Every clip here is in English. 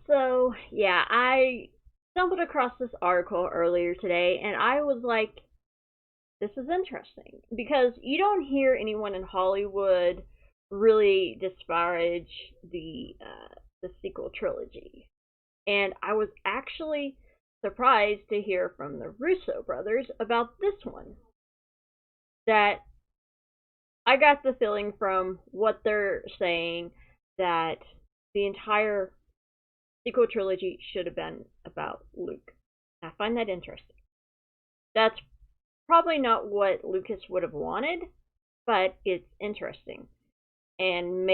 So, yeah, I stumbled across this article earlier today and I was like, this is interesting because you don't hear anyone in Hollywood really disparage the sequel trilogy. And I was actually surprised to hear from the Russo brothers about this one. That I got the feeling from what they're saying that the entire sequel trilogy should have been about Luke. I find that interesting. That's probably not what Lucas would have wanted, but it's interesting. And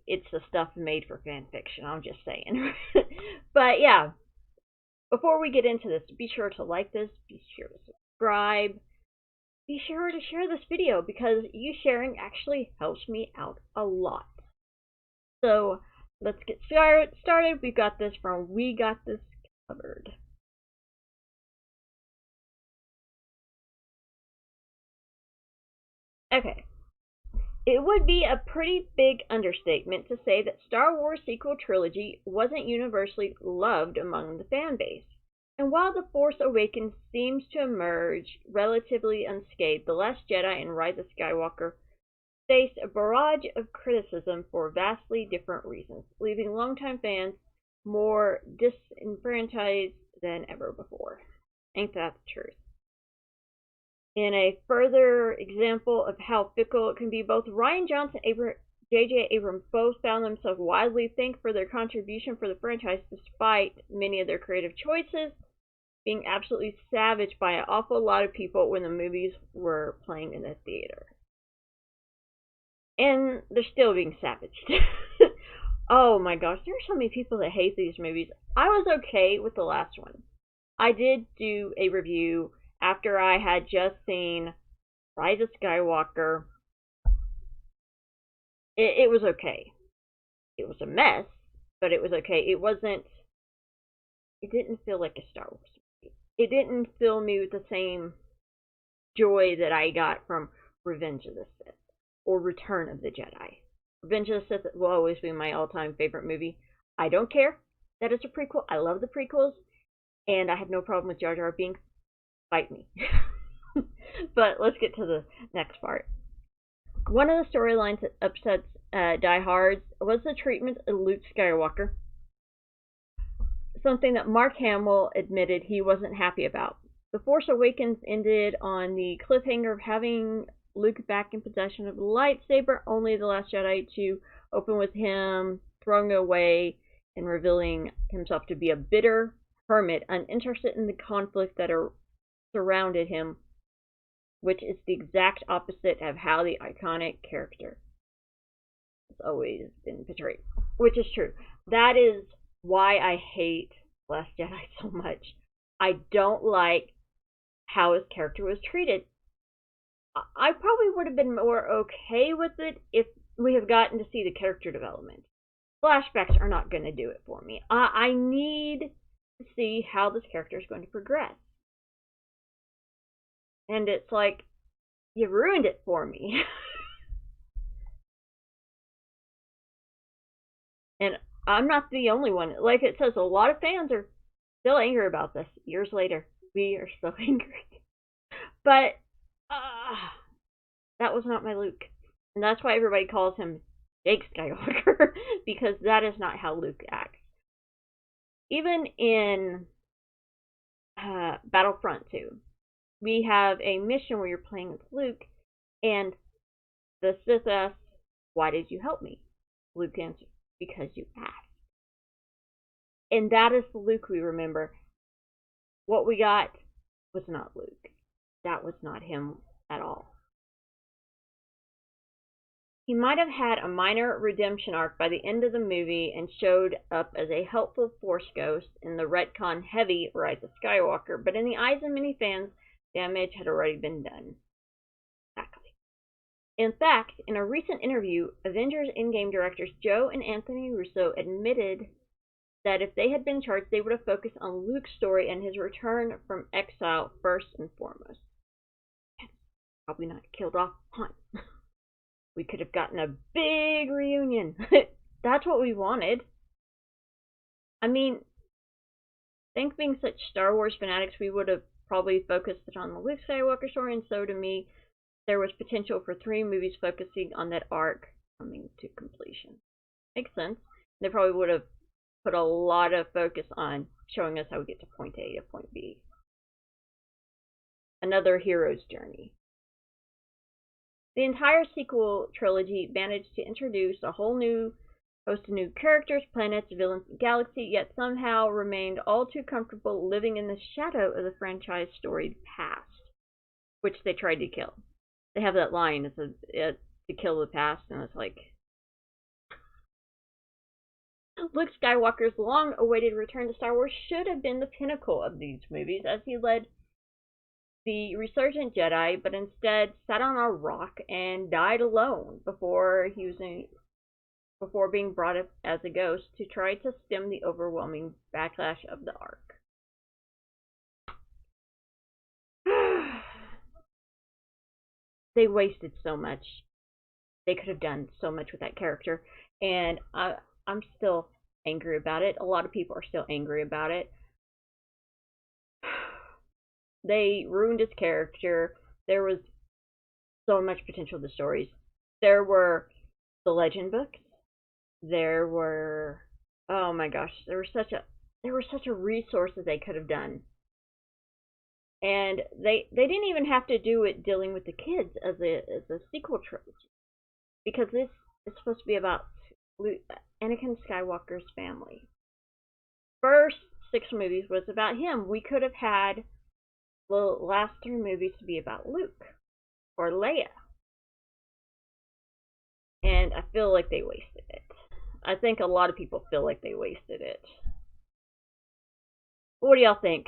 it's the stuff made for fan fiction, I'm just saying. But yeah, before we get into this, be sure to like this, be sure to subscribe, be sure to share this video because you sharing actually helps me out a lot. So let's get started. We got this from We Got This Covered. Okay. It would be a pretty big understatement to say that Star Wars sequel trilogy wasn't universally loved among the fan base. And while The Force Awakens seems to emerge relatively unscathed, The Last Jedi and Rise of Skywalker faced a barrage of criticism for vastly different reasons, leaving longtime fans more disenfranchised than ever before. Ain't that the truth? In a further example of how fickle it can be, both Rian Johnson and J.J. Abrams both found themselves widely thanked for their contribution for the franchise, despite many of their creative choices being absolutely savaged by an awful lot of people when the movies were playing in the theater. And they're still being savaged. Oh my gosh, there are so many people that hate these movies. I was okay with the last one. I did do a review after I had just seen Rise of Skywalker. It was okay. It was a mess, but it was okay. It didn't feel like a Star Wars movie. It didn't fill me with the same joy that I got from Revenge of the Sith or Return of the Jedi. Revenge of the Sith will always be my all-time favorite movie. I don't care that it's a prequel. I love the prequels, and I have no problem with Jar Jar Binks. Fight me. But let's get to the next part. One of the storylines that upsets diehards was the treatment of Luke Skywalker, something that Mark Hamill admitted he wasn't happy about. The Force Awakens ended on the cliffhanger of having Luke back in possession of the lightsaber, only The Last Jedi to open with him throwing it away and revealing himself to be a bitter hermit, uninterested in the conflict that surrounded him, which is the exact opposite of how the iconic character has always been portrayed, which is true. That is why I hate Last Jedi so much. I don't like how his character was treated. I probably would have been more okay with it if we have gotten to see the character development. Flashbacks are not going to do it for me. I need to see how this character is going to progress. And it's like, you ruined it for me. And I'm not the only one. Like it says, a lot of fans are still angry about this years later. We are so angry. But that was not my Luke. And that's why everybody calls him Jake Skywalker, because that is not how Luke acts. Even in Battlefront 2, we have a mission where you're playing with Luke, and the Sith asks, "Why did you help me?" Luke answers, "Because you asked." And that is the Luke we remember. What we got was not Luke. That was not him at all. He might have had a minor redemption arc by the end of the movie and showed up as a helpful Force ghost in the retcon-heavy Rise of Skywalker, but in the eyes of many fans, damage had already been done. Exactly. In fact, in a recent interview, Avengers Endgame directors Joe and Anthony Russo admitted that if they had been charged, they would have focused on Luke's story and his return from exile first and foremost. Probably not killed off Han. We could have gotten a big reunion. That's what we wanted. I mean, think being such Star Wars fanatics, we would have probably focused on the Luke Skywalker story, and so to me, there was potential for 3 movies focusing on that arc coming to completion. Makes sense. They probably would have put a lot of focus on showing us how we get to point A to point B. Another hero's journey. The entire sequel trilogy managed to introduce a whole new host of new characters, planets, villains, and galaxy, yet somehow remained all too comfortable living in the shadow of the franchise's storied past, which they tried to kill. They have that line, it says, to kill the past, and it's like, Luke Skywalker's long-awaited return to Star Wars should have been the pinnacle of these movies, as he led the resurgent Jedi, but instead sat on a rock and died alone before being brought up as a ghost to try to stem the overwhelming backlash of the arc. They wasted so much. They could have done so much with that character, and I'm still angry about it. A lot of people are still angry about it. They ruined his character. There was so much potential to the stories. There were the legend books. There were, oh my gosh, there was such a resource that they could have done. And they didn't even have to do it dealing with the kids as a sequel trilogy, because this is supposed to be about Anakin Skywalker's family. First 6 movies was about him. We could have had the last 3 movies to be about Luke or Leia, and I feel like they wasted it. I think a lot of people feel like they wasted it. What do y'all think?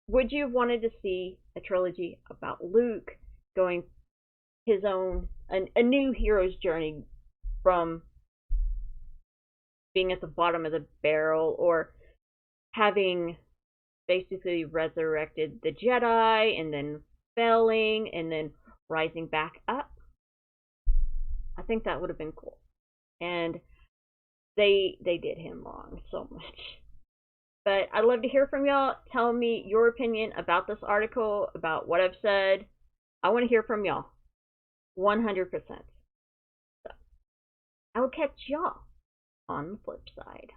Would you have wanted to see a trilogy about Luke going his own, a new hero's journey from being at the bottom of the barrel, or having basically resurrected the Jedi and then failing and then rising back up? I think that would have been cool. And they did him wrong so much. But I'd love to hear from y'all. Tell me your opinion about this article, about what I've said. I want to hear from y'all. 100%. So, I will catch y'all on the flip side.